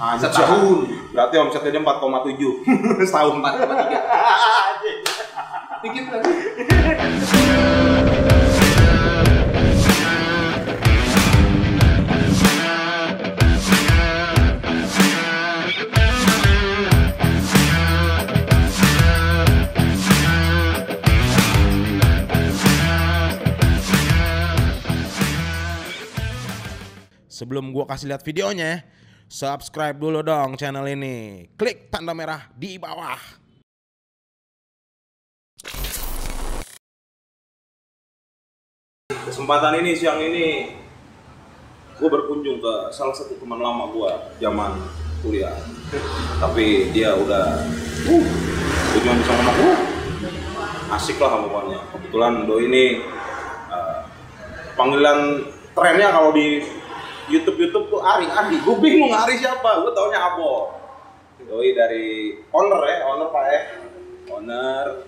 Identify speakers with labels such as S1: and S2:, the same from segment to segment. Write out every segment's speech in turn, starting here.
S1: Setahun. Berarti omsetnya dia 4,7 setahun.
S2: 4,3. Dikit lagi.
S3: Sebelum gua kasih lihat videonya, subscribe dulu dong channel ini. Klik tanda merah di bawah.
S1: Kesempatan ini siang ini gue berkunjung ke salah satu teman lama gue zaman kuliah. Tapi dia udah gue cuma bisa ngomong asik lah pokoknya. Kebetulan Doi ini panggilan trennya kalau di YouTube tuh Ari. Gue bingung Ari siapa, gue taunya Abo. Doi dari owner Pak owner.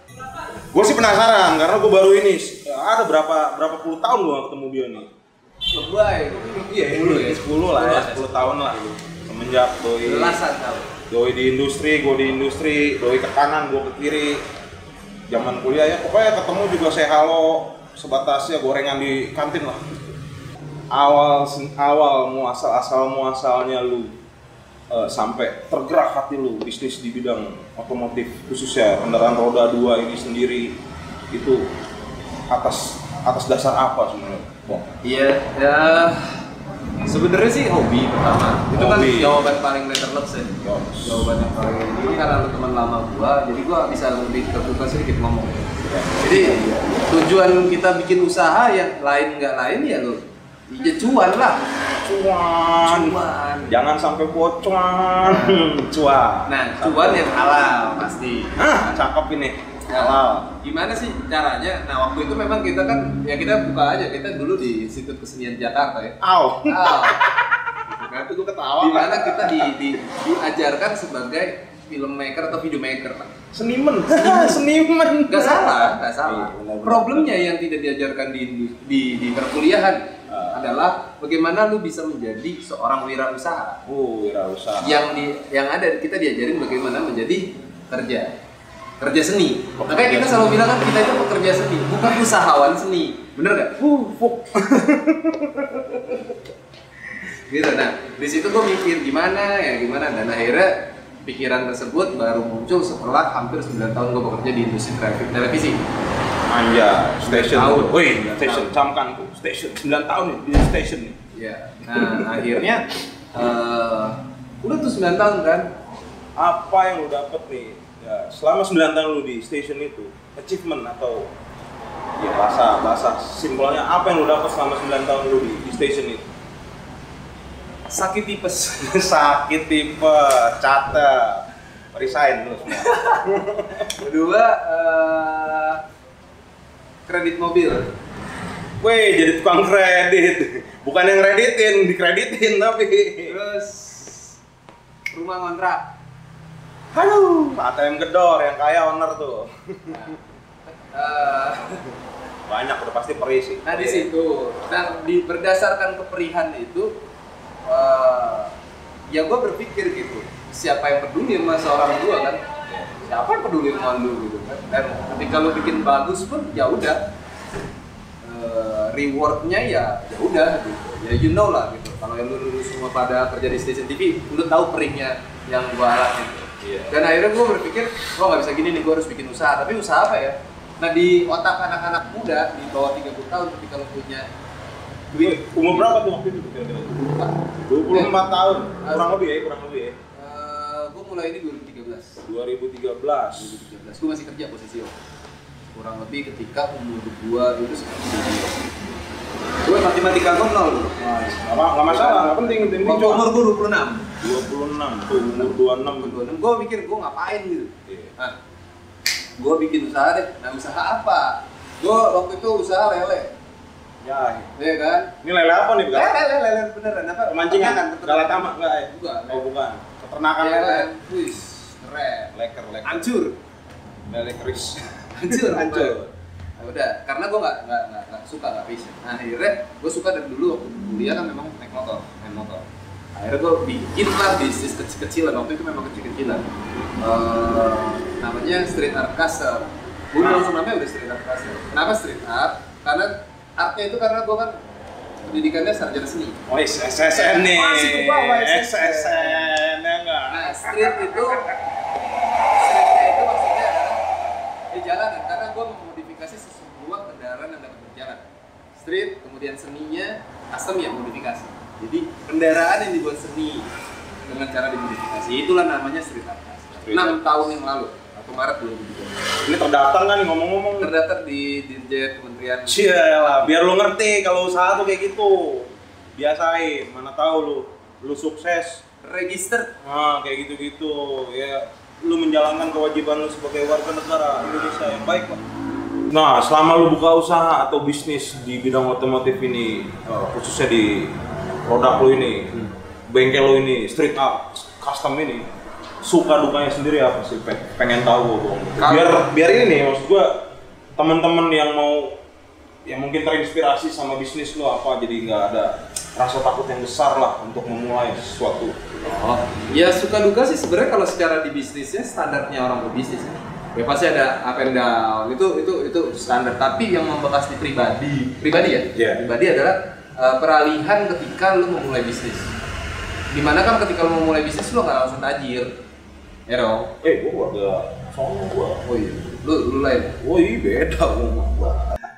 S1: Gue sih penasaran karena gue baru ini ada berapa puluh tahun gue gak ketemu dia nih.
S2: Iya,
S1: 10 lah ya, 10 tahun lah. Semenjak Doi
S2: belasan tahun.
S1: Doi di industri, gue di industri, Doi ke kanan, gue ke kiri. Zaman kuliah ya, pokoknya ketemu juga say halo, sebatas ya gorengan di kantin lah. Awal muasalnya lu sampai tergerak hati lu bisnis di bidang otomotif khususnya kendaraan roda 2 ini sendiri itu atas dasar apa sebenarnya?
S2: Iya, ya sebenarnya sih hobi pertama. Itu kan jawaban paling letterless ya. Jawaban yang paling ini karena lu teman lama gua, jadi gua bisa lebih terbuka sedikit ngomong. Jadi tujuan kita bikin usaha yang lain nggak lain ya lu. Ya cuan lah.
S1: Cuan. Jangan sampai bocuan. Cuan.
S2: Nah, cuan yang halal pasti.
S1: Cakep ini. Halal.
S2: Gimana sih caranya? Nah, waktu itu memang kita kan ya kita buka aja. Kita dulu di Institut Kesenian Jakarta ya.
S1: Itu gue ketawa.
S2: Di mana kita diajarkan sebagai filmmaker atau videomaker, Pak.
S1: Seniman.
S2: Gak salah. Problemnya yang tidak diajarkan di perkuliahan adalah bagaimana lu bisa menjadi seorang wirausaha.
S1: Wirausaha.
S2: Yang ada kita diajarin bagaimana menjadi kerja seni. Makanya kita selalu bilang kan kita itu pekerja seni, bukan usahawan seni. Bener gak? Gitu. Nah, di situ gue mikir gimana, dan akhirnya pikiran tersebut baru muncul setelah hampir 9 tahun gue bekerja di industri televisi.
S1: Anja, station. Station camkan tuh. Station 9 tahun nih di station nih.
S2: Iya. Nah, akhirnya udah tuh 9 tahun kan.
S1: Apa yang lu dapet nih? Ya, selama 9 tahun lu di station itu, achievement atau ya bahasa simpelnya apa yang lu dapet selama 9 tahun lu di station itu?
S2: Sakit tipes.
S1: Catet. Resign lu semua.
S2: Kedua, kredit mobil.
S1: Weh, jadi tukang kredit. Bukan yang kreditin, dikreditin tapi.
S2: Terus rumah kontrak.
S1: Halo, ATM gedor yang kaya owner tuh. Banyak udah pasti perih sih.
S2: Nah, di situ. Nah, berdasarkan keperihan itu ya gue berpikir gitu, siapa yang peduli sama seorang tua kan? Siapa yang peduli sama lu gitu kan? Dan ketika lu bikin bagus pun ya udah rewardnya ya udah gitu. Ya you know lah gitu. Kalau yang lu semua pada kerja di stasiun TV, lu tahu perihnya yang gua alami gitu. Dan akhirnya gua berpikir, gua nggak bisa gini nih, gua harus bikin usaha. Tapi usaha apa ya? Nah, di otak anak-anak muda di bawah 30 tahun ketika lu punya duit.
S1: Umur berapa tuh waktu itu kira-kira? 24 tahun. Kurang lebih ya.
S2: Gua mulai ini 2013.
S1: 2013.
S2: Gua masih kerja posisi kurang lebih ketika umur gua itu seperti ini. Gua matematika gua 0 dulu.
S1: Nggak masalah, nggak penting.
S2: Umur gua 26.
S1: 26 tuh, umur 26.
S2: Gua mikir gua ngapain gitu. Gua bikin usaha deh. Nah, usaha apa? Gua waktu itu usaha lele.
S1: Ya,
S2: iya kan?
S1: Ini lele apa nih?
S2: Lele beneran apa?
S1: Pemancingan, galatama enggak ya?
S2: Bukan.
S1: Oh, bukan. Peternakan
S2: ya,
S1: lele.
S2: kan? Wih, keren.
S1: Leker.
S2: Hancur.
S1: Lele keris.
S2: Hancur. Nah, udah, karena gue nggak suka, nggak bisa. Nah, akhirnya gue suka dari dulu waktu kuliah kan memang naik motor. Akhirnya gue bikin lah bisnis kecil-kecilan, waktu itu memang kecil-kecilan. Namanya Street Art Castle. Gue langsung namanya udah Street Art Castle. Kenapa Street Art? Karena artnya itu karena gue kan pendidikannya sarjana seni.
S1: Oh, SSN nih.
S2: Masih ke bawah
S1: SSN ya enggak?
S2: Nah, streetnya itu maksudnya adalah jalanan, karena gue memodifikasi sebuah kendaraan yang dapat berjalan. Street, kemudian seninya custom ya modifikasi. Jadi kendaraan yang dibuat seni dengan cara dimodifikasi, itulah namanya Street Art. 6 tahun yang lalu, atau Maret 2023.
S1: Ini terdaftar kan nih ngomong-ngomong?
S2: Terdaftar di Dirjen Kementerian.
S1: Cialah, biar lu ngerti kalau usaha tuh kayak gitu. Biasain, mana tahu lu sukses.
S2: Register.
S1: Nah, kayak gitu-gitu. Ya, lu menjalankan kewajiban lu sebagai warga negara Indonesia yang baik, Pak. Nah, selama lu buka usaha atau bisnis di bidang otomotif ini, khususnya di produk lu ini, bengkel lu ini, street art, custom ini, suka dukanya sendiri apa sih? Pengen tahu gua. Biar ini nih, maksud gua teman-teman yang mau yang mungkin terinspirasi sama bisnis lu apa, jadi nggak ada rasa takut yang besar lah untuk memulai sesuatu.
S2: Oh, ya suka duka sih sebenarnya kalau secara di bisnisnya standarnya orang berbisnis ya pasti ada up and down, itu standar. Tapi yang membekas di pribadi ya, pribadi adalah peralihan ketika lu memulai bisnis. Dimana kan ketika lu memulai bisnis lu nggak langsung tajir, ya dong.
S1: Gua agak soalnya gua.
S2: Oh iya, lu lain.
S1: Oh iya beda gua.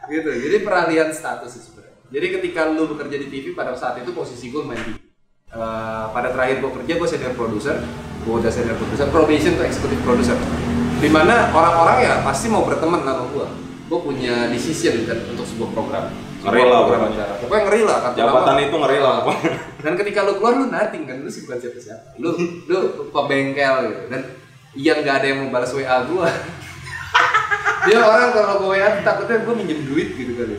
S2: Gitu. Jadi peralihan status sih sebenarnya. Jadi ketika lu bekerja di TV pada saat itu posisi gua main TV. Pada terakhir gue kerja, gue senior producer, probation to executive producer. Dimana orang-orang ya pasti mau berteman sama gue. Gue punya decision kan untuk sebuah program.
S1: Ngeri lah
S2: pokoknya ngeri lah.
S1: Jabatan itu ngeri lah.
S2: Dan ketika lu keluar lu nothing kan, lu sih bukan siapa-siapa. Lu pembengkel gitu. Dan yang nggak ada yang mau balas WA gue. Dia orang kalau gue WA takutnya gue minjem duit gitu kan.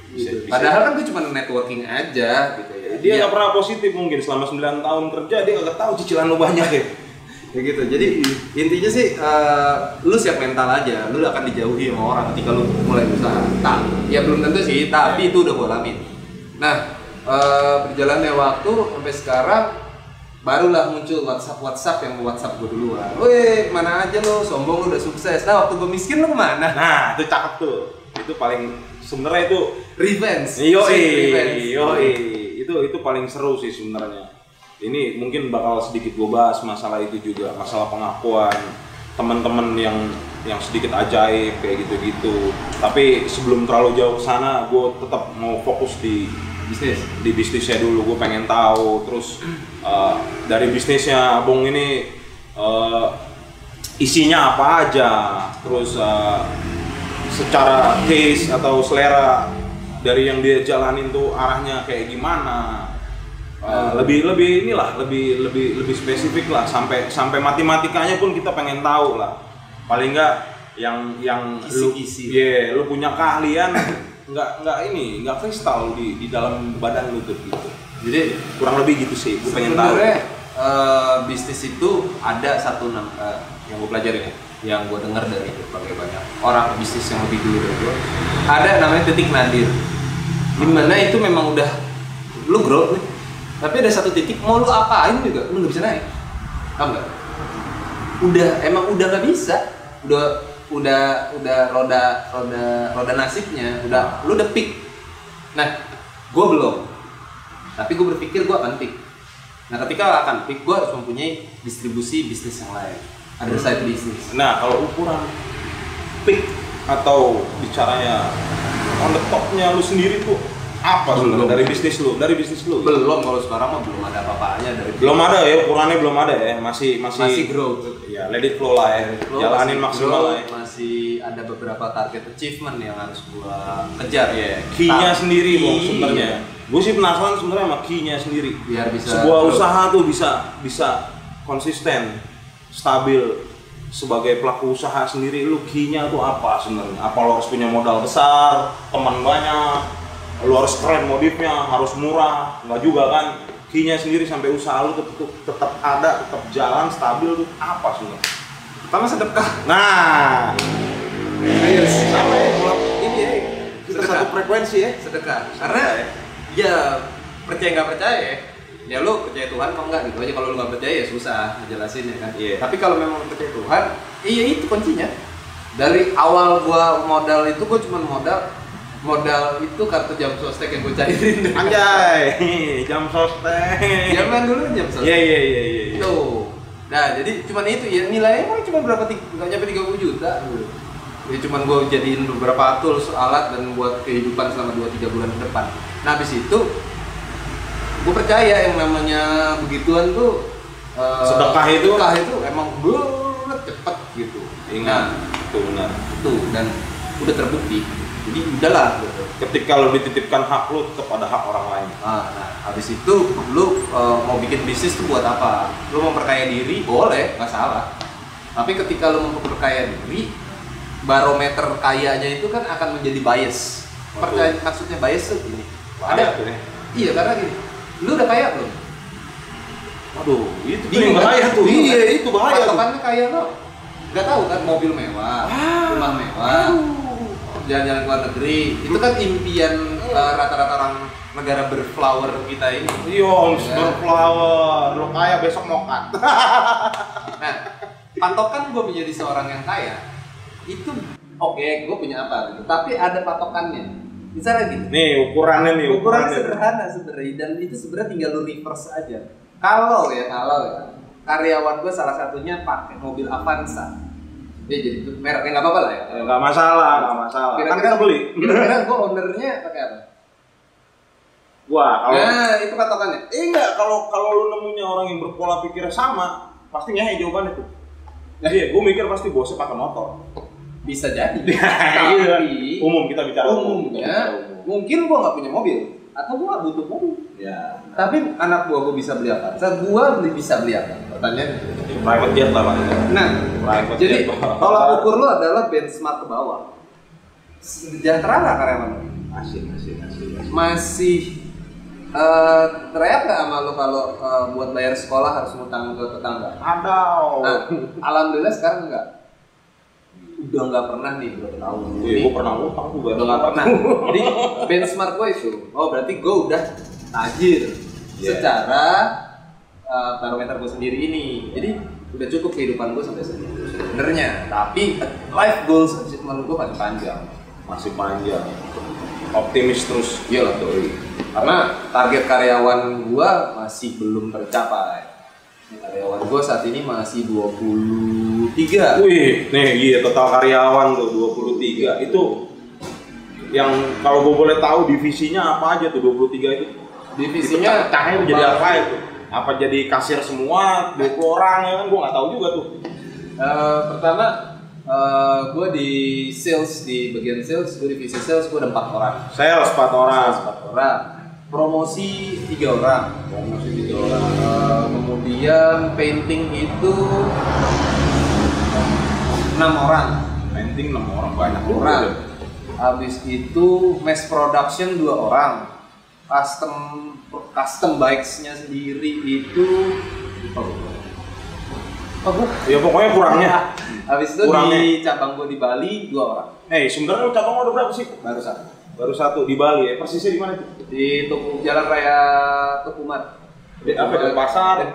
S2: Gitu. Padahal kan gue cuma networking aja gitu ya.
S1: Dia nggak pernah positif mungkin selama 9 tahun kerja dia nggak tahu cicilan lo banyak ya.
S2: Ya gitu. Jadi intinya sih lu siap mental aja. Lu akan dijauhi sama orang ketika lu mulai usaha. Ya belum tentu sih, tapi itu udah gue alamin. Nah, berjalannya waktu sampai sekarang barulah muncul WhatsApp yang WhatsApp gue duluan. Woi, mana aja lo, sombong lu udah sukses. Nah, waktu gue miskin lu kemana?
S1: Nah, itu cakep tuh. Itu paling sebenarnya itu
S2: revenge.
S1: Itu paling seru sih sebenarnya. Ini mungkin bakal sedikit gue bahas masalah itu juga, masalah pengakuan teman-teman yang sedikit ajaib kayak gitu-gitu. Tapi sebelum terlalu jauh ke sana, gue tetap mau fokus di bisnisnya dulu. Gue pengen tahu terus dari bisnisnya Abong ini isinya apa aja, terus secara taste atau selera dari yang dia jalanin tuh arahnya kayak gimana. Lebih spesifik lah, sampai matematikanya pun kita pengen tahu lah. Paling enggak yang lu punya keahlian nggak kristal di dalam badan lu tuh gitu. Jadi kurang lebih gitu sih, gue pengen tahu.
S2: Bisnis itu ada satu yang gue pelajari ya, yang gue dengar dari berbagai banyak orang bisnis yang lebih dulu dari gue, ada namanya titik nadir. Dimana itu memang udah lu grow nih, tapi ada satu titik mau lu apain juga lu nggak bisa naik, paham nggak? Udah nggak bisa, udah roda nasibnya, lu udah peak. Nah, gue belum, tapi gue berpikir gue akan peak. Nah, ketika akan peak, gue harus mempunyai distribusi bisnis yang lain, ada side bisnis.
S1: Nah, kalau ukuran peak atau bicaranya on the top-nya lu sendiri tuh apa sebenarnya dari bisnis lu?
S2: Belum, kalau sekarang mah belum ada apa-apanya dari
S1: belum ada ya, ukurannya belum ada ya, masih
S2: growth.
S1: Ya, let it flow lah ya, jalanin maksimal lah ya.
S2: Masih ada beberapa target achievement yang harus gua kejar ya.
S1: Key-nya sendiri Bang sebenarnya. Gue sih penasaran sebenarnya sama key-nya sendiri.
S2: Biar bisa
S1: sebuah usaha tuh bisa konsisten, stabil. Sebagai pelaku usaha sendiri, lu key-nya tuh apa sebenarnya? Apa lo harus punya modal besar, teman banyak, lu harus keren modifnya, harus murah? Enggak juga kan? Key-nya sendiri sampai usaha lu tetap ada, tetap jalan, stabil tuh apa sebenarnya?
S2: Pertama sedekah.
S1: Nah,
S2: sama ya, ini ya,
S1: kita satu frekuensi ya.
S2: Sedekah. Karena ya percaya nggak percaya ya, ya lu percaya Tuhan apa enggak gitu aja. Kalau lu nggak percaya ya susah ngejelasinnya kan.
S1: Iya.
S2: Tapi kalau memang percaya Tuhan, iya itu kuncinya. Dari awal gua modal itu gua cuma modal itu kartu jam sostek yang gua cairin.
S1: Anjay, jam sostek.
S2: Zaman dulu jam sostek.
S1: Iya.
S2: Tuh. Nah, jadi cuma itu ya, nilainya emang cuma berapa, nggak nyampe 30 juta dulu. Ya cuman gue jadiin beberapa tools, alat, dan buat kehidupan selama 2-3 bulan ke depan. Nah, habis itu gue percaya yang namanya begituan tuh
S1: sedekah itu
S2: emang banget cepet gitu.
S1: Ingat, itu benar.
S2: Itu, dan udah terbukti. Jadi udahlah gitu.
S1: Ketika lo dititipkan hak lo tetap ada hak orang lain.
S2: Nah, habis itu lu mau bikin bisnis tuh buat apa? Lu memperkaya diri boleh, nggak salah. Tapi ketika lu memperkaya diri, barometer kayanya itu kan akan menjadi bias. Percaya, maksudnya bias tuh gini.
S1: Ada tuh ya?
S2: Iya, karena gini. Lu udah kaya belum?
S1: Waduh, itu yang bahaya tuh. Iya, itu bahaya tuh.
S2: Patokannya kaya lo. Nggak tahu kan, mobil mewah, rumah mewah. Jalan-jalan ke luar negeri, itu kan impian rata-rata orang negara berflower kita ini.
S1: Iya, berflower, lo kaya besok mokat.
S2: Nah, patokan gue menjadi seorang yang kaya, itu oke, gue punya apa gitu. Tapi ada patokannya. Misalnya gitu.
S1: Nih ukurannya nih.
S2: Ukuran sederhana sebenarnya, dan itu sebenarnya tinggal lu reverse aja. Kalau ya, karyawan gue salah satunya pakai mobil Avanza. Dia jadi mereknya nggak apa-apa lah ya.
S1: Nggak masalah. Kan kita beli.
S2: Kira-kira gue ownernya pakai apa?
S1: Wah, kalau
S2: nah itu patokannya.
S1: enggak, kalau lu nemunya orang yang berpola pikirnya sama, pasti ngehe jawabannya tuh. Iya, gue mikir pasti bosnya pakai motor.
S2: Bisa jadi.
S1: Tapi umum kita bicara
S2: umumnya, mungkin gue nggak punya mobil atau gue nggak butuh mobil.
S1: Ya.
S2: Tapi anak gue bisa beli apa? Saat gue bisa beli apa? Pertanyaan.
S1: Private jet lah Pak.
S2: Nah,
S1: Private
S2: jadi
S1: jet.
S2: tolak ukur lo adalah benchmark ke bawah. Sejahtera nggak karyawan?
S1: Asik.
S2: Masih teriak nggak sama lo kalau buat bayar sekolah harus ngutang ke tetangga?
S1: Ada.
S2: Nah, alhamdulillah sekarang enggak. Udah nggak pernah nih berapa tahun.
S1: Gue pernah ngutang juga.
S2: Udah nggak pernah. Jadi benchmark gue itu, oh berarti gue udah tajir secara barometer gue sendiri ini. Jadi udah cukup kehidupan gue sampai sini sebenarnya. Tapi life goals achievement gue masih panjang.
S1: Optimis terus.
S2: Iya lah doi. Karena target karyawan gue masih belum tercapai. Karyawan gue saat ini masih 23.
S1: Wih, nih iya total karyawan tuh 23. Itu yang kalau gue boleh tahu divisinya apa aja tuh 23 itu?
S2: Divisinya
S1: cahaya jadi apa itu? Apa jadi kasir semua, 20 orang ya kan? Gue nggak tahu juga tuh.
S2: Pertama, gue di sales, di bagian sales, gue divisi sales, gue ada 4 orang.
S1: Sales 4 orang.
S2: Promosi 3 orang. Kemudian painting itu 6 orang.
S1: Painting 6 orang, banyak
S2: orang. Habis itu mass production 2 orang. Custom bikes-nya sendiri itu
S1: ya pokoknya kurangnya.
S2: Habis itu kurangnya. Di cabang gue di Bali 2 orang.
S1: Sebenarnya cabang ada berapa sih? Baru satu di Bali ya. Persisnya di mana tuh?
S2: Di Jalan Raya Tukuman.
S1: Denpasar.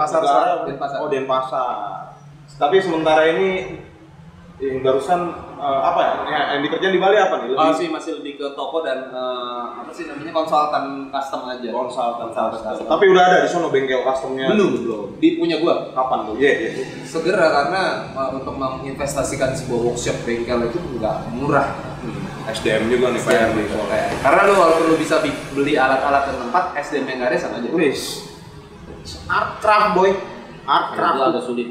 S2: Oh,
S1: Denpasar. Tapi sementara ini yang barusan apa ya? Yang dikerjain di Bali apa nih?
S2: Masih lebih ke toko dan apa sih namanya, konsultan custom aja. Konsultan.
S1: Tapi udah ada di sono bengkel customnya?
S2: Belum. Di punya gua.
S1: Kapan tuh? Iya.
S2: Segera, karena untuk menginvestasikan sebuah workshop bengkel itu nggak murah.
S1: SDM juga nih PR nih.
S2: Karena lu walaupun lu bisa beli alat-alat dan tempat, SDM yang nggak ada sama aja.
S1: Art craft boy. Art craft
S2: itu agak sulit.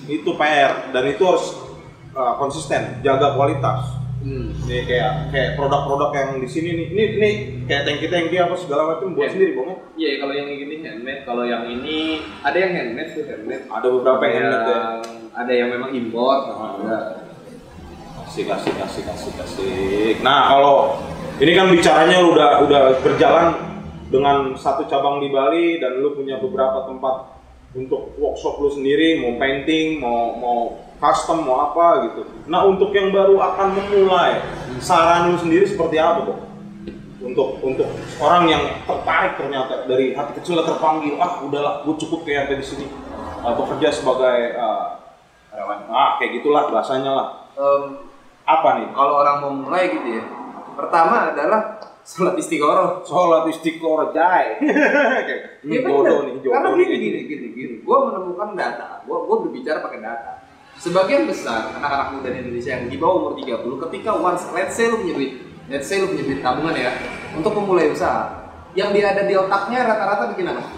S1: Itu PR dan itu harus konsisten, jaga kualitas. Ini kayak produk-produk yang di sini nih. Ini kayak tangki apa segala macam buat sendiri, Bang.
S2: Iya, kalau yang ini handmade, kalau yang ini ada yang handmade tuh,
S1: Ada beberapa yang handmade ya.
S2: Ada yang memang import.
S1: Asik. Nah, kalau ini kan bicaranya udah berjalan dengan satu cabang di Bali dan lu punya beberapa tempat untuk workshop lu sendiri, mau painting, mau custom, mau apa gitu. Nah, untuk yang baru akan memulai, saran lu sendiri seperti apa, Bang? untuk orang yang tertarik ternyata dari hati kecilnya terpanggil, udahlah gue cukup kayak di sini bekerja sebagai karyawan, kayak gitulah bahasanya lah. Apa nih
S2: kalau orang mau mulai gitu ya, pertama adalah sholat istiqoroh.
S1: Jai.
S2: Iya benar. Karena gini. Gue menemukan data. Gue berbicara pakai data. Sebagian besar anak-anak muda di Indonesia yang di bawah umur 30, ketika let's say lu punya duit tabungan ya, untuk memulai usaha, yang dia ada di otaknya rata-rata bikin apa?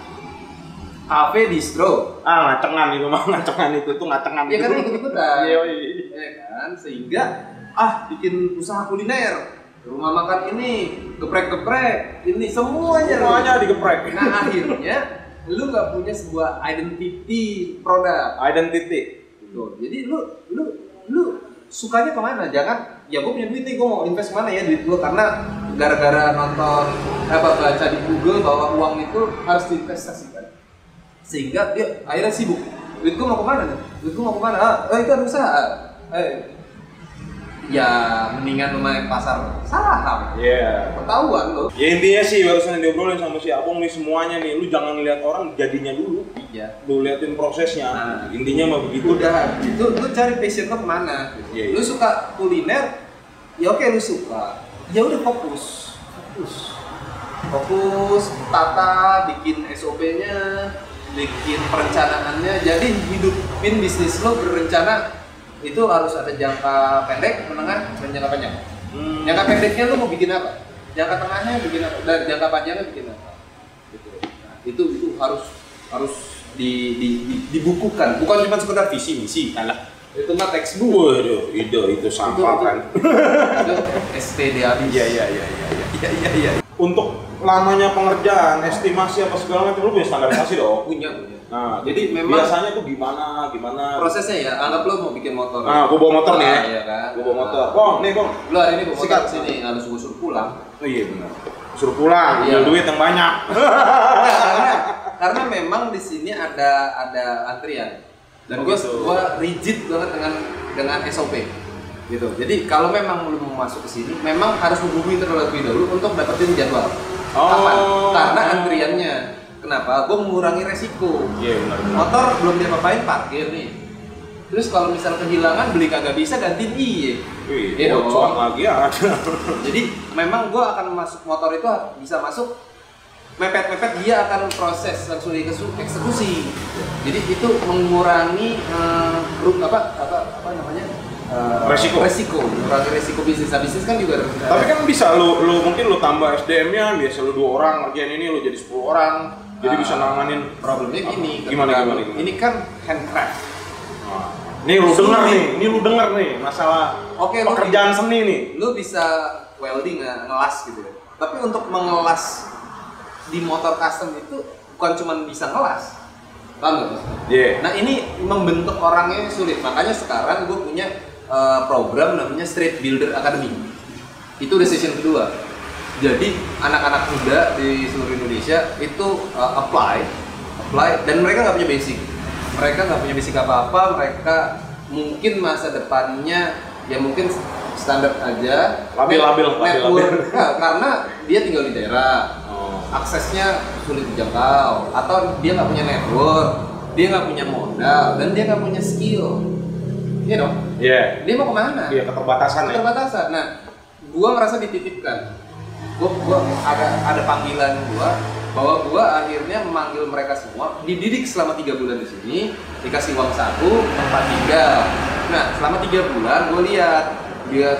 S2: Cafe, distro.
S1: Ngacengan itu tuh ngacengan.
S2: Ya kan ikut-ikutan.
S1: Iya.
S2: Ya kan, sehingga bikin usaha kuliner. Rumah makan ini, geprek-geprek, ini semuanya digeprek. Nah akhirnya lu nggak punya sebuah identity produk. Tuh, jadi lu sukanya kemana? Jangan, ya gue punya duit nih, gue mau invest mana ya duit gue, karena gara-gara nonton baca di Google bahwa uang itu harus diinvestasikan, sehingga dia akhirnya sibuk. Duit gue mau kemana nih? Itu ada usaha. Ya mendingan main pasar saham.
S1: Iya.
S2: Ketahuan lo.
S1: Ya intinya sih barusan diobrolin sama si Abong nih semuanya nih, lu jangan lihat orang jadinya dulu.
S2: Iya.
S1: Lu liatin prosesnya. Intinya mah begitu.
S2: Udah, itu lu cari passion lo kemana?
S1: Iya.
S2: Lu suka kuliner? Ya oke, lu suka. Ya udah fokus, tata, bikin SOP-nya, bikin perencanaannya. Jadi hidupin bisnis lo berencana. Itu harus ada jangka pendek, menengah, dan jangka panjang. Jangka pendeknya lu mau bikin apa? Jangka tengahnya bikin apa? Dan jangka panjangnya bikin apa? Gitu. Nah, itu harus dibukukan. Bukan cuma sekedar visi misi, alah. Itu mah textbook.
S1: Waduh, itu sampah kan.
S2: Itu STD habis. Iya.
S1: Untuk lamanya pengerjaan, estimasi apa segala macam, lu punya standarisasi dong?
S2: Punya.
S1: Nah,
S2: jadi memang
S1: biasanya tuh gimana?
S2: Prosesnya ya, anggap lo mau bikin motor.
S1: Gua bawa motor nih ya.
S2: Iya kan.
S1: Gua bawa motor. Bong,
S2: Lo hari ini bawa motor
S1: sikat
S2: sini, harus gue suruh pulang.
S1: Oh iya benar. Suruh pulang,
S2: Iya.
S1: duit yang banyak.
S2: karena memang di sini ada antrian. Dan gue rigid banget dengan SOP. Gitu. Jadi kalau memang lu mau masuk ke sini, memang harus menghubungi terlebih dahulu untuk dapetin jadwal. Kapan? Karena antriannya. Kenapa? Gue mengurangi resiko.
S1: Iya benar.
S2: Motor belum dia apain, parkir nih. Terus kalau misal kehilangan, beli kagak bisa, gantiin iya dong.
S1: Lagi ada.
S2: Jadi memang gue akan masuk motor itu bisa masuk mepet-mepet, dia akan proses langsung dieksekusi. Jadi itu mengurangi resiko, mengurangi resiko bisnis. Bisnis kan juga
S1: tapi kan bisa lu mungkin lu tambah SDM-nya, biasa lu 2 orang ngerjain ini, lu jadi 10 orang. Jadi bisa nanganin.
S2: Problemnya gini.
S1: Gimana?
S2: Ini kan handcraft.
S1: Nih lu denger nih masalah pekerjaan seni nih.
S2: Lu bisa welding, ngelas gitu ya. Tapi untuk mengelas di motor custom itu bukan cuma bisa ngelas. Paham nggak?
S1: Iya.
S2: Nah ini membentuk orangnya sulit. Makanya sekarang gue punya program namanya Street Builder Academy. Itu udah session kedua. Jadi anak-anak muda di seluruh Indonesia itu apply dan mereka nggak punya basic. Mereka nggak punya basic apa-apa. Mereka mungkin masa depannya ya mungkin standar aja.
S1: Labil.
S2: Karena dia tinggal di daerah. Aksesnya sulit dijangkau, atau dia nggak punya network, dia nggak punya modal, dan dia nggak punya skill. Iya dong?
S1: Iya.
S2: Dia mau kemana?
S1: Iya, keterbatasan.
S2: Nah, gua merasa dititipkan. Gua ada panggilan bahwa gua akhirnya memanggil mereka semua, dididik selama 3 bulan di sini, dikasih uang saku, tempat tinggal. Nah, selama 3 bulan gua lihat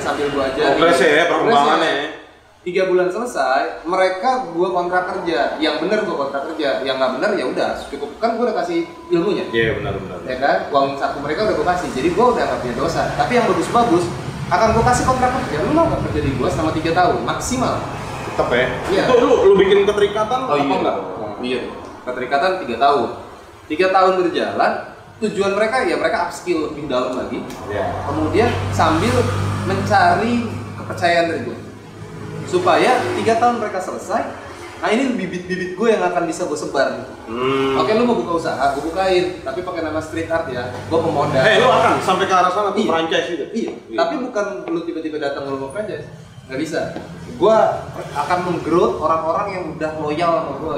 S2: sambil gua ajarin.
S1: Progres ya, perkembangannya.
S2: 3 bulan selesai, mereka gua kontrak kerja. Yang bener gua kontrak kerja, yang nggak bener ya udah cukup, kan gua udah kasih ilmunya.
S1: Iya benar.
S2: Ya kan, uang saku mereka udah gua kasih, jadi gua udah nggak punya dosa. Tapi yang bagus-bagus akan gua kasih kontrak kerja. Lu mau nggak kerja di gua selama 3 tahun maksimal?
S1: Tetep ya.
S2: Iya.
S1: Itu lu bikin keterikatan apa enggak?
S2: Iya. Keterikatan 3 tahun. 3 tahun berjalan, tujuan mereka ya mereka upskill lebih dalam lagi.
S1: Iya.
S2: Kemudian sambil mencari kepercayaan dari gua. Supaya 3 tahun mereka selesai, nah ini bibit-bibit gue yang akan bisa gue sebar. Oke, lu mau buka usaha, gue bukain, tapi pakai nama street art ya, gue pemodal.
S1: Lu akan sampai ke arah sana tuh franchise gitu?
S2: Iya. Tapi bukan lu tiba-tiba datang lu mau franchise. nggak bisa. Gue akan menggrowth orang-orang yang udah loyal sama gue.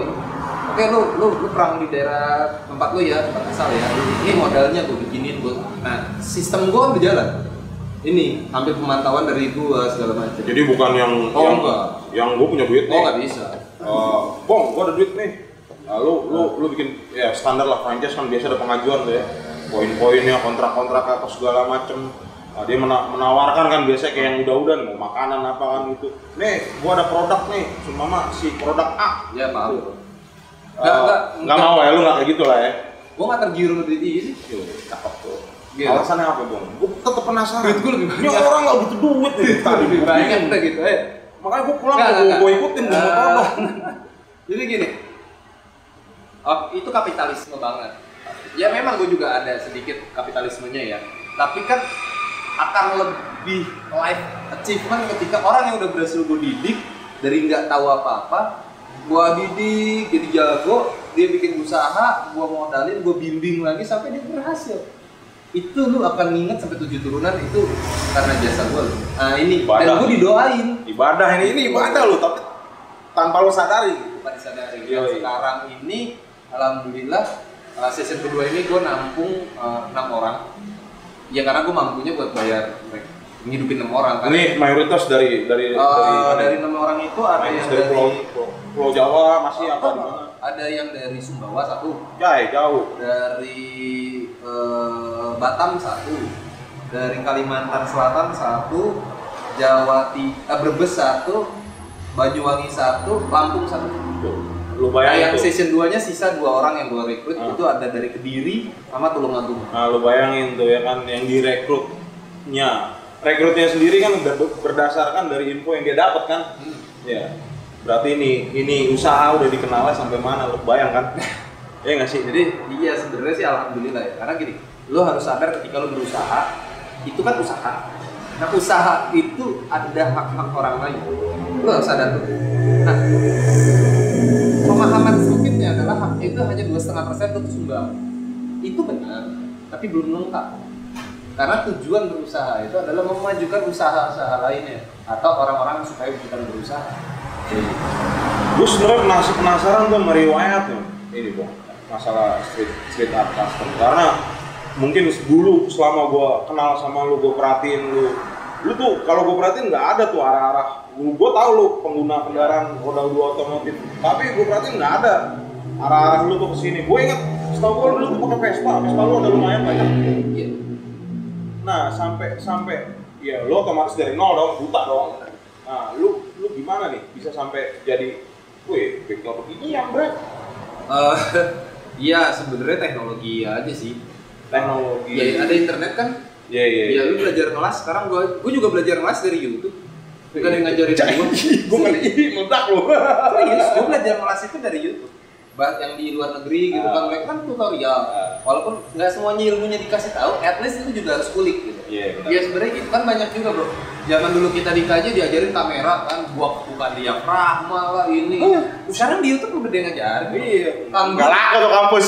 S2: Oke, lu perang di daerah tempat lu ya, tempat asal ya. Ini modalnya gue bikinin gue. Nah, sistem gue kan berjalan. Ini ambil pemantauan dari gue segala macam.
S1: Jadi bukan yang
S2: enggak.
S1: Yang gue punya duit nih.
S2: Oh, nggak bisa.
S1: Bong, gue ada duit nih. Nah, lu bikin ya standar lah franchise kan biasa ada pengajuan tuh ya. Poin-poinnya, kontrak-kontrak apa segala macem. Nah, dia menawarkan kan biasanya kayak yang udah-udah mau makanan apa kan gitu. Nih, gua ada produk nih, seumpama si produk A.
S2: Ya paham.
S1: Enggak mau ya, lu enggak kayak gitu lah ya.
S2: Gua enggak tergiur dari ini sih.
S1: Cakep tuh.
S2: Gila.
S1: Alasannya apa, Bang? Gua tetep penasaran.
S2: Duit gua lebih banyak.
S1: Ini orang enggak butuh duit nih.
S2: Lebih banyak udah gitu.
S1: Makanya gua pulang
S2: Nggak.
S1: gua ikutin gua mau todong.
S2: Jadi gini. Itu kapitalisme banget. Ya memang gue juga ada sedikit kapitalismenya ya. Tapi kan akan lebih life achievement ketika orang yang udah berhasil gue didik dari nggak tahu apa-apa, gue didik jadi jago, dia bikin usaha, gue modalin, gue bimbing lagi sampai dia berhasil. Itu lu akan inget sampai 7 turunan itu karena jasa gue. Nah ini ibadah. Dan gue didoain.
S1: Ibadah ini ibadah lu, tapi tanpa lu sadari.
S2: Bukan disadari. Sekarang ini alhamdulillah season kedua ini gue nampung 6 orang. Ya karena gue mampunya buat bayar ngidupin 6 orang kan.
S1: Ini mayoritas dari
S2: 6 orang itu ada yang dari
S1: Pulau Jawa masih apa di mana?
S2: Ada yang dari Sumbawa 1.
S1: Jauh.
S2: Dari Batam 1. Dari Kalimantan Selatan 1. Brebes 1. Banyuwangi 1. Lampung 1.
S1: Lu bayangin
S2: yang season 2-nya sisa 2 orang yang gue rekrut itu ada dari Kediri sama Tulungagung.
S1: Nah, lu bayangin tuh ya kan yang direkrutnya. Rekrutnya sendiri kan udah berdasarkan dari info yang dia dapat kan. Ya. Berarti ini usaha udah dikenalnya sampai mana lu bayang kan? Ya nggak sih?
S2: Jadi iya sebenarnya sih alhamdulillah ya. Karena gini, lu harus sadar ketika lu berusaha, itu kan usaha. Nah, usaha itu ada hak-hak orang lain. Lu harus sadar tuh. Nah, pemahaman sempitnya adalah hak itu hanya 2,5% untuk sumbang. Itu benar, tapi belum lengkap. Karena tujuan berusaha itu adalah memajukan usaha-usaha lainnya atau orang-orang supaya bukan berusaha.
S1: Gue sebenarnya penasaran tuh meriwayatnya ini Bang, masalah street art custom. Karena mungkin dulu selama gue kenal sama lu, gue perhatiin lu tuh kalau gue perhatiin nggak ada tuh arah-arah. Gue tahu lu pengguna kendaraan roda 2 otomotif, tapi gue perhatiin nggak ada arah-arah lu tuh kesini. Gue inget, setahu gue lu tuh pakai Vespa lu ada lumayan banyak.
S2: Iya.
S1: Nah sampai ya lu otomatis dari nol dong, buta dong. Nah lu gimana nih bisa sampai jadi, wih bengkel begini yang bre?
S2: Iya sebenarnya teknologi aja sih.
S1: Teknologi.
S2: Ya ada internet kan.
S1: Iya.
S2: Ya lu belajar kelas, sekarang gue juga belajar kelas dari YouTube. Bukan yang ngajarin
S1: gue meledak loh.
S2: Serius, gue belajar kelas itu dari YouTube. Yang di luar negeri gitu kan, mereka kan tutorial. Walaupun nggak semuanya ilmunya dikasih tahu, at least itu juga harus kulik gitu. Iya sebenarnya gitu kan banyak juga bro. Zaman dulu kita di KJ diajarin kamera kan, bukan diafragma lah ini. Sekarang di YouTube udah dia ngajarin. Iya.
S1: Nggak laku tuh kampus.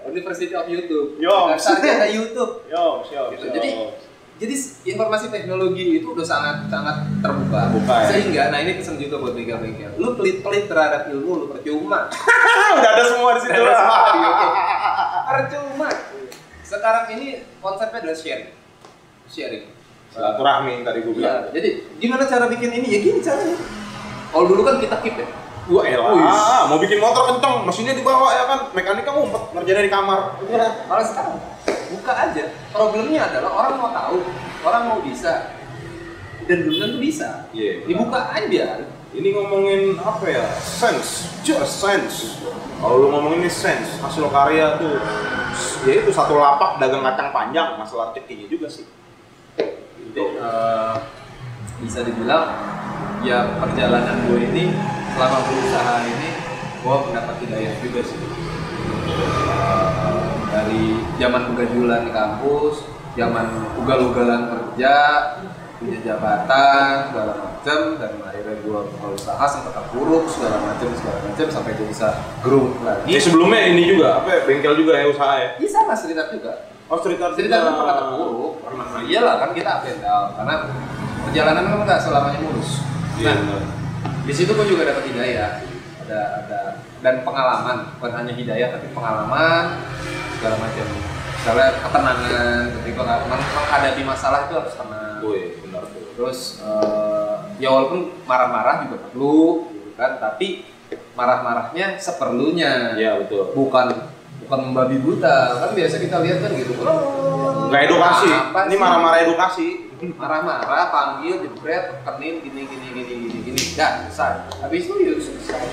S2: University of YouTube.
S1: Sarjana
S2: YouTube.
S1: Gitu.
S2: Jadi informasi teknologi itu udah sangat terbuka. Sehingga, nah ini pesan juga buat bengkel-bengkel. Lu pelit-pelit terhadap ilmu, lu percuma.
S1: Udah ada semua di situ.
S2: Percuma. Sekarang ini konsepnya adalah sharing.
S1: Silaturahmi tadi gue bilang.
S2: Ya, jadi gimana cara bikin ini? Ya gini caranya. Kalau dulu kan kita keep ya.
S1: Wah elah, mau bikin motor kenceng, mesinnya dibawa ya kan, mekaniknya ngumpet, ngerjain di kamar.
S2: Kalau sekarang buka aja. Problemnya adalah orang mau tahu, orang mau bisa, dan belum tentu bisa. Dibuka aja.
S1: Ini ngomongin apa ya? Just sense. Kalau lu ngomongin ini sense, hasil karya tuh, ya itu satu lapak dagang kacang panjang, masalah rezekinya juga sih.
S2: Jadi bisa dibilang ya perjalanan gue ini selama berusaha ini gue mendapat hidayah juga sih. Dari zaman begajulan di kampus, zaman ugal-ugalan kerja, punya jabatan segala macam, dan akhirnya gue berusaha sempat terpuruk segala macam sampai gue bisa grow lagi.
S1: Ya sebelumnya ini juga apa ya, bengkel juga ya usaha ya?
S2: Iya sama street art juga.
S1: Oh street art
S2: pernah terpuruk, iyalah kan kita up and down karena perjalanan kan nggak selamanya mulus.
S1: Iya,
S2: Nah,
S1: benar.
S2: di situ gue juga dapat hidayah, ada dan pengalaman, bukan hanya hidayah tapi pengalaman segala macam. Misalnya ketenangan ketika menghadapi masalah itu harus tenang.
S1: Woi, benar tuh.
S2: Terus ya walaupun marah-marah juga perlu, gitu kan? Tapi marah-marahnya seperlunya.
S1: Iya, betul.
S2: Bukan membabi buta. Kan biasa kita lihat kan gitu.
S1: Nggak edukasi.
S2: Apa
S1: Ini
S2: sih?
S1: marah-marah edukasi.
S2: Marah-marah, panggil, jebret, kenin, gini. Dah, selesai. Habis itu ya selesai.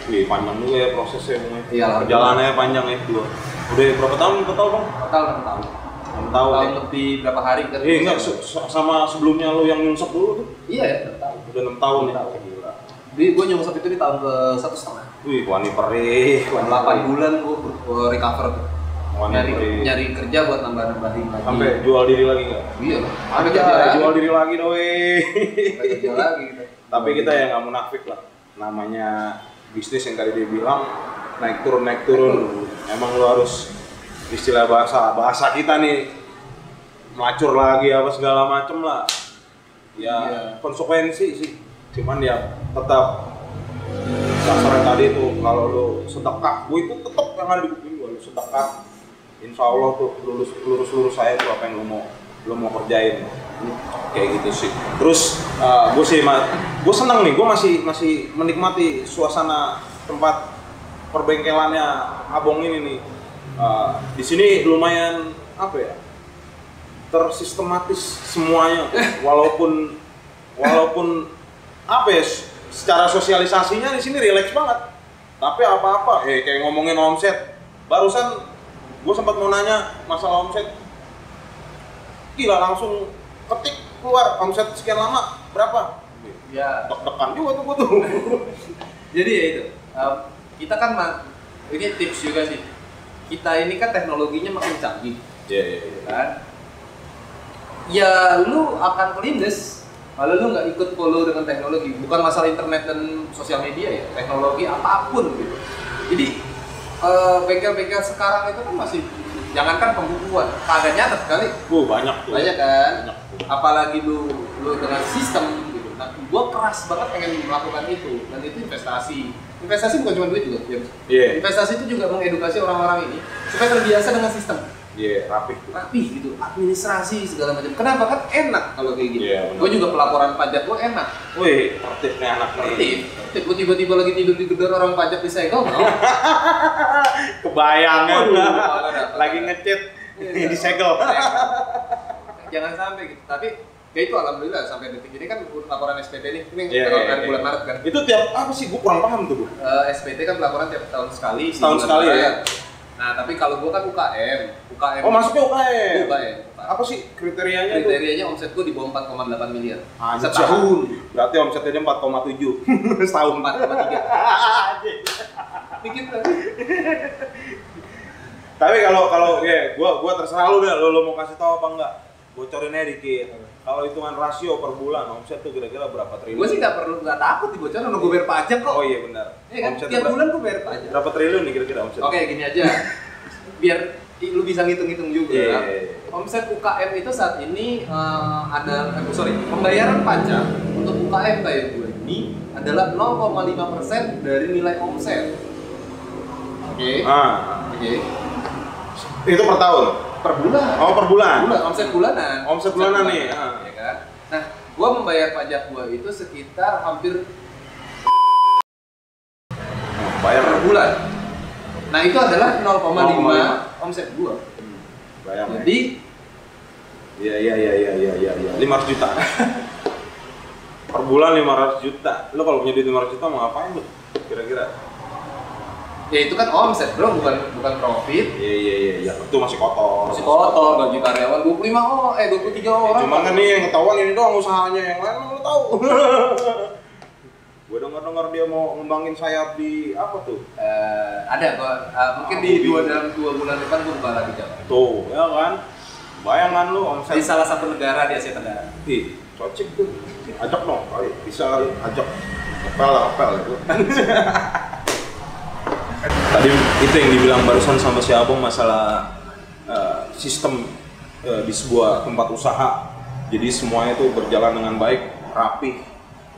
S1: Wih, panjang juga ya prosesnya.
S2: Iya,
S1: perjalanannya panjang ya dua. Udah berapa tahun total bang?
S2: Total 6 tahun.
S1: 6 tahun.
S2: Tahun
S1: Ya?
S2: lebih berapa hari kan?
S1: Enggak, sama sebelumnya lo yang nyungsep dulu tuh?
S2: Iya ya, 6 tahun.
S1: Udah 6 tahun ya?
S2: 6 tahun.
S1: Gila.
S2: Jadi gue nyungsep itu di tahun ke 1,5.
S1: Wih, wani perih.
S2: 8 bulan gue recover.
S1: Wani perih.
S2: Nyari kerja buat nambah-nambahin lagi.
S1: Sampai jual diri lagi nggak?
S2: Iya lah. Sampai
S1: Ada
S2: kerja lagi.
S1: jual diri lagi doi.
S2: Sampai kerja lagi gitu.
S1: Tapi kita ya nggak munafik lah. Namanya bisnis yang tadi dia bilang naik turun. Emang lo harus istilah bahasa kita nih melacur lagi apa segala macem lah. Ya
S2: Iya.
S1: konsekuensi sih. Cuman ya tetap dasarnya tadi tuh kalau lo sedekah, gue itu tetap yang ada di kuping gue, lo sedekah. Insya Allah tuh lurus saya tuh apa yang lo mau kerjain. Kayak gitu sih. Terus gue seneng nih, gue masih menikmati suasana tempat perbengkelannya Abong ini nih. Di sini lumayan apa ya, tersistematis semuanya. Walaupun apa ya, secara sosialisasinya di sini rileks banget. Tapi apa-apa, kayak ngomongin omset, barusan gue sempat mau nanya masalah omset. Gila, langsung ketik keluar omset sekian lama berapa?
S2: Ya.
S1: Deg-degan juga tuh gue tuh.
S2: Jadi ya itu. Kita kan ini tips juga sih. Kita ini kan teknologinya makin canggih.
S1: Iya.
S2: Kan? Ya lu akan kelindes kalau lu nggak ikut follow dengan teknologi. Bukan masalah internet dan sosial media ya, teknologi apapun gitu. Jadi bengkel-bengkel sekarang itu kan masih, jangankan pembukuan, kagak nyatet kali.
S1: Banyak tuh.
S2: Banyak kan?
S1: Banyak tuh.
S2: Apalagi lu dengan sistem gitu. Nah, gua keras banget pengen melakukan itu, dan itu investasi. Investasi bukan cuma duit juga, James.
S1: Iya.
S2: Investasi itu juga mengedukasi orang-orang ini supaya terbiasa dengan sistem.
S1: Iya, rapih tuh.
S2: Rapi gitu, administrasi segala macam. Kenapa? Kan enak kalau kayak gitu.
S1: Iya, benar.
S2: Gue juga pelaporan pajak gue enak.
S1: Wih, tertib nih anak nih.
S2: Tertib. Gue tiba-tiba lagi tidur di gedor orang pajak disegel, mau?
S1: Kebayang kan?
S2: Waduh, malah dapat.
S1: Lagi ngecit
S2: Iya.
S1: disegel.
S2: Jangan sampai gitu. Tapi ya itu alhamdulillah sampai detik ini kan laporan SPT nih. Ini
S1: Iya,
S2: dari
S1: iya.
S2: bulan Maret kan.
S1: Itu tiap apa sih? Gue kurang paham tuh, Bu.
S2: SPT kan pelaporan tiap tahun sekali. di
S1: Setahun
S2: bulan
S1: sekali ya?
S2: Maret. Nah, tapi kalau gue kan UKM.
S1: Oh, masuknya UKM.
S2: UKM.
S1: Apa sih kriterianya itu?
S2: Kriterianya omset gue di bawah 4,8 miliar.
S1: Anjir.
S2: Setahun.
S1: Berarti omsetnya 4,7 setahun.
S2: 4,3. Dikit kan?
S1: Tapi kalau ya gua terserah lu deh, lu mau kasih tahu apa enggak? Bocorin aja dikit. Kalau hitungan rasio per bulan omset tuh kira-kira berapa triliun?
S2: Gue sih nggak takut dibocorin, nunggu bayar pajak kok.
S1: Oh iya benar.
S2: Iya kan?
S1: Omset
S2: Tiap bulan gue bayar pajak.
S1: berapa triliun nih kira-kira omset?
S2: Oke, gini aja. Biar lu bisa ngitung-ngitung juga.
S1: Iya.
S2: Omset UKM itu saat ini pembayaran pajak untuk UKM kayak gue ini adalah 0,5% dari nilai omset. Oke. Oke.
S1: Itu per tahun?
S2: Per bulan.
S1: Oh, per bulan?
S2: Omset bulanan.
S1: Omset bulanan nih.
S2: Ya kan? Nah, gua membayar pajak gua itu sekitar hampir
S1: Bayar
S2: per bulan. Nah, itu adalah 0,5
S1: 0,5
S2: omset gua.
S1: Bayar.
S2: Jadi
S1: Iya. 500 juta. Per bulan 500 juta. Lo kalau punya duit 500 juta mau ngapain lu? Kira-kira?
S2: ya itu kan omset, bro, bukan profit.
S1: Iya. Itu masih kotor.
S2: Masih kotor, gaji karyawan 23 orang.
S1: Cuman kan nih yang ketahuan ini doang usahanya, yang lain lo tahu. Gue denger dia mau ngembangin sayap di apa tuh?
S2: Ada kok, mungkin dalam 2 bulan depan gue buka lagi jam.
S1: Tuh, ya kan? Bayangan lu omset
S2: Di salah satu negara di Asia Tenggara.
S1: ih, cocok tuh. Ajak dong kali, bisa kali ajak. Apel itu. Tadi itu yang dibilang barusan sama si Abong masalah sistem di sebuah tempat usaha Jadi semuanya itu berjalan dengan baik, rapih,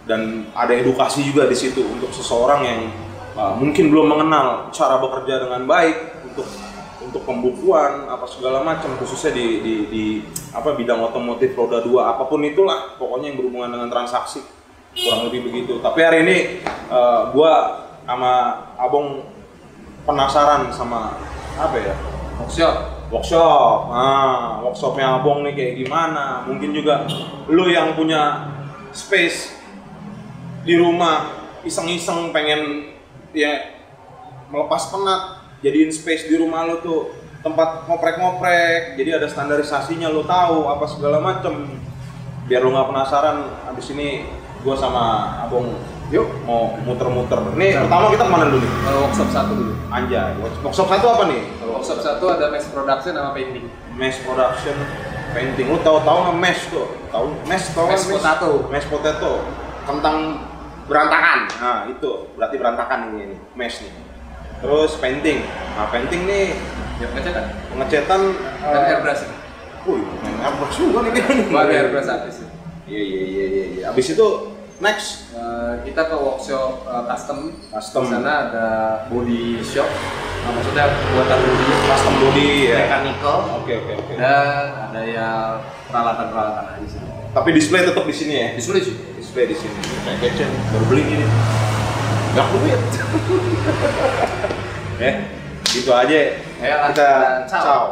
S1: dan ada edukasi juga di situ untuk seseorang yang mungkin belum mengenal cara bekerja dengan baik untuk pembukuan apa segala macam, khususnya di bidang otomotif roda 2 apapun itulah, pokoknya yang berhubungan dengan transaksi, kurang lebih begitu. Tapi hari ini gua sama Abong penasaran sama apa ya? Workshop. Nah, workshopnya Abong nih kayak gimana? Mungkin juga lu yang punya space di rumah iseng-iseng pengen ya melepas penat, jadiin space di rumah lo tuh tempat ngoprek-ngoprek, jadi ada standarisasinya, lo tahu apa segala macem, biar lo nggak penasaran. Abis ini gua sama Abong yuk mau muter-muter. Nih pertama kita kemana dulu nih?
S2: Workshop 1 dulu.
S1: Anjay, workshop 1 apa nih?
S2: Workshop 1 ada mass production sama painting.
S1: Mass production, painting. Lo tahu nggak mesh tuh? Tahu mesh? Tahu
S2: Mass potato.
S1: Mash potato. Kentang berantakan. Nah itu berarti berantakan ini mesh nih. Terus painting. Nah painting nih
S2: Ya
S1: pengecetan
S2: dan airbrush.
S1: main airbrush juga nih kayaknya.
S2: Gua ada airbrush artis.
S1: Iya. Abis itu next
S2: kita ke workshop custom. Di
S1: Custom.
S2: sana ada body shop. Maksudnya buatan body,
S1: Custom body ya.
S2: mechanical.
S1: Oke.
S2: Dan ada ya peralatan-peralatan aja sih.
S1: Tapi display tetap di sini ya.
S2: Display sih.
S1: Display di sini. Kayak kece nih, baru beli gini. Gak duit. Gitu aja.
S2: Ayo,
S1: Kita
S2: ciao.
S1: ciao.